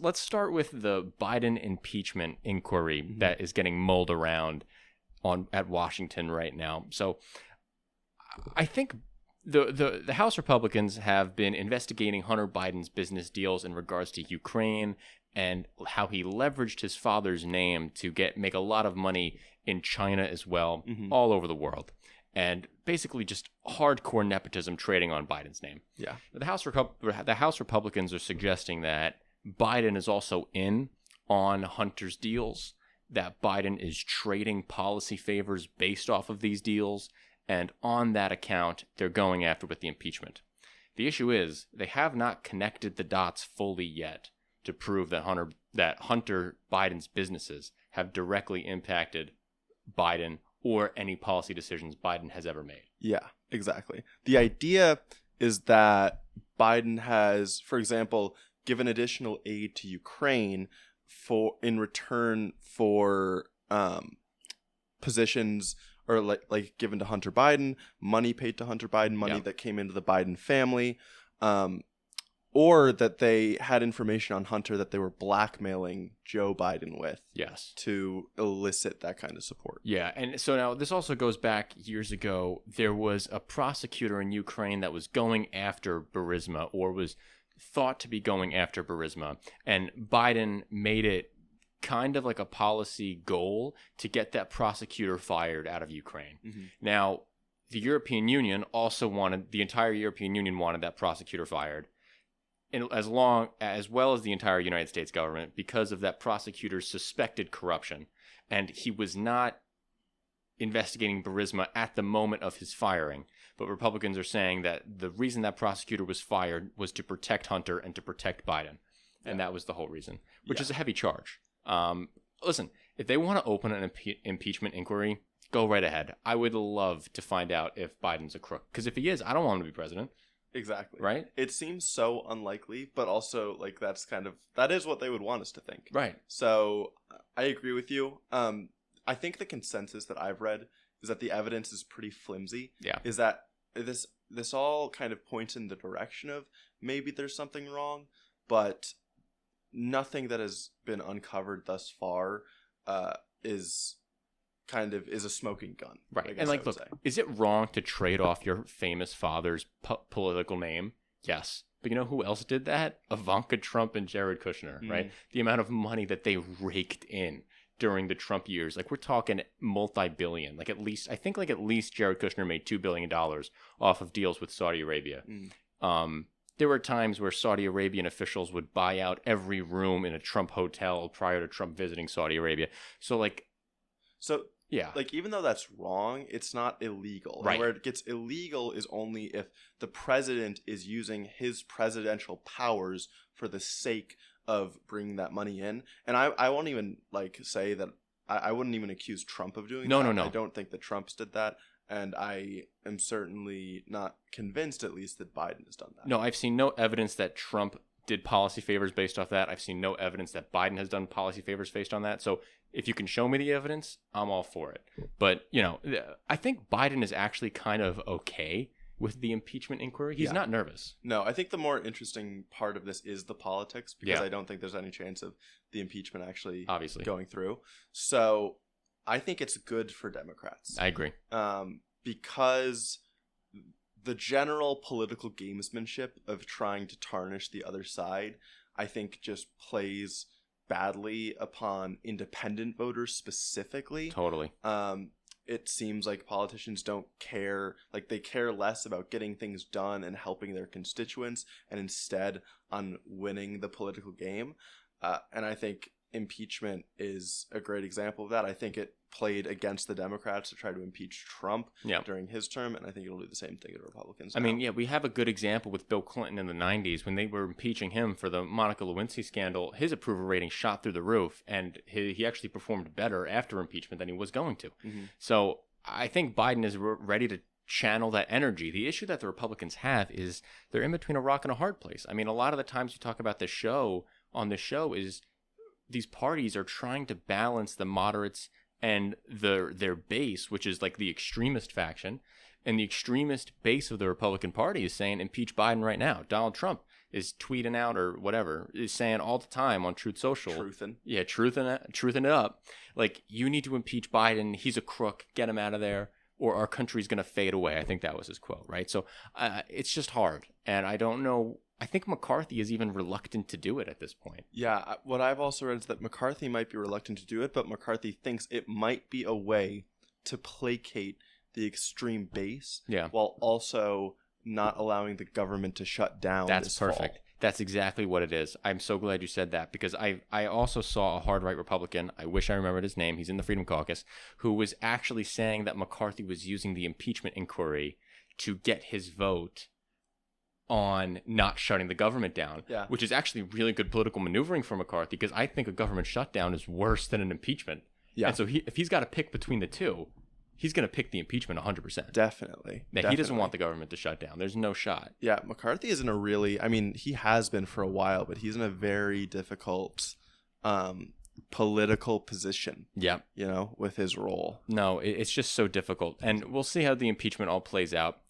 let's start with the Biden impeachment inquiry that is getting mulled around at Washington right now. So I think the House Republicans have been investigating Hunter Biden's business deals in regards to Ukraine and how he leveraged his father's name to make a lot of money in China as well, all over the world. And basically just hardcore nepotism trading on Biden's name. Yeah. The House Republicans are suggesting that Biden is also in on Hunter's deals, that Biden is trading policy favors based off of these deals, and on that account, they're going after with the impeachment. The issue is they have not connected the dots fully yet to prove that Hunter Biden's businesses have directly impacted Biden or any policy decisions Biden has ever made. Yeah, exactly. The idea is that Biden has, for example, given additional aid to Ukraine in return for positions or like given to Hunter Biden, money paid to Hunter Biden, money that came into the Biden family, or that they had information on Hunter that they were blackmailing Joe Biden with. Yes. To elicit that kind of support. Yeah, and so now this also goes back years ago. There was a prosecutor in Ukraine that was going after Burisma, or was thought to be going after Burisma, and Biden made it kind of like a policy goal to get that prosecutor fired out of Ukraine. Now, the European Union also the entire European Union wanted that prosecutor fired, and as well as the entire United States government, because of that prosecutor's suspected corruption. And he was not investigating Burisma at the moment of his firing. But Republicans are saying that the reason that prosecutor was fired was to protect Hunter and to protect Biden. And that was the whole reason, which is a heavy charge. Listen, if they want to open an impeachment inquiry, go right ahead. I would love to find out if Biden's a crook. Because if he is, I don't want him to be president. Exactly. Right? It seems so unlikely, but also like that is what they would want us to think. Right. So I agree with you. I think the consensus that I've read is that the evidence is pretty flimsy. Yeah. Is that this all kind of points in the direction of maybe there's something wrong, but nothing that has been uncovered thus far is a smoking gun. Right. And like, look, is it wrong to trade off your famous father's political name? Yes. But you know who else did that? Ivanka Trump and Jared Kushner, right? The amount of money that they raked in during the Trump years. Like, we're talking multi-billion. Like, at least Jared Kushner made $2 billion off of deals with Saudi Arabia. There were times where Saudi Arabian officials would buy out every room in a Trump hotel prior to Trump visiting Saudi Arabia. So, yeah. Like, even though that's wrong, it's not illegal. Right. And where it gets illegal is only if the president is using his presidential powers for the sake of bringing that money in. And I won't even say that I wouldn't even accuse Trump of doing that. No. I don't think that Trump's did that. And I am certainly not convinced, at least, that Biden has done that. No, I've seen no evidence that Trump did policy favors based off that. I've seen no evidence that Biden has done policy favors based on that. So if you can show me the evidence, I'm all for it. But, I think Biden is actually kind of okay with the impeachment inquiry. He's not nervous. No, I think the more interesting part of this is the politics, because I don't think there's any chance of the impeachment actually going through. So I think it's good for Democrats. I agree. Because the general political gamesmanship of trying to tarnish the other side, I think, just plays badly upon independent voters specifically. Totally. It seems like politicians don't care, like they care less about getting things done and helping their constituents, and instead on winning the political game. And I think impeachment is a great example of that. I think it played against the Democrats to try to impeach Trump during his term, and I think it'll do the same thing to the Republicans now. I mean, we have a good example with Bill Clinton in the 90s when they were impeaching him for the Monica Lewinsky scandal. His approval rating shot through the roof, and he actually performed better after impeachment than he was going to. So I think Biden is ready to channel that energy. The issue that the Republicans have is they're in between a rock and a hard place. I mean, a lot of the times you talk about the show is these parties are trying to balance the moderates and their base, which is like the extremist faction, and the extremist base of the Republican Party is saying impeach Biden right now. Donald Trump is tweeting out or whatever, is saying all the time on Truth Social. Truthin'. Yeah, truthing it up. Like, you need to impeach Biden. He's a crook. Get him out of there, or our country's going to fade away. I think that was his quote, right? So it's just hard. And I don't know. I think McCarthy is even reluctant to do it at this point. Yeah, what I've also read is that McCarthy might be reluctant to do it, but McCarthy thinks it might be a way to placate the extreme base, while also not allowing the government to shut down. That's perfect. Fall. That's exactly what it is. I'm so glad you said that, because I also saw a hard right Republican, I wish I remembered his name, he's in the Freedom Caucus, who was actually saying that McCarthy was using the impeachment inquiry to get his vote on not shutting the government down, which is actually really good political maneuvering for McCarthy, because I think a government shutdown is worse than an impeachment. Yeah. And so if he's got to pick between the two, he's going to pick the impeachment 100%. Definitely. He doesn't want the government to shut down. There's no shot. Yeah, McCarthy is in a really, I mean, he has been for a while, but he's in a very difficult political position. Yeah. You know, with his role. No, it's just so difficult. And we'll see how the impeachment all plays out.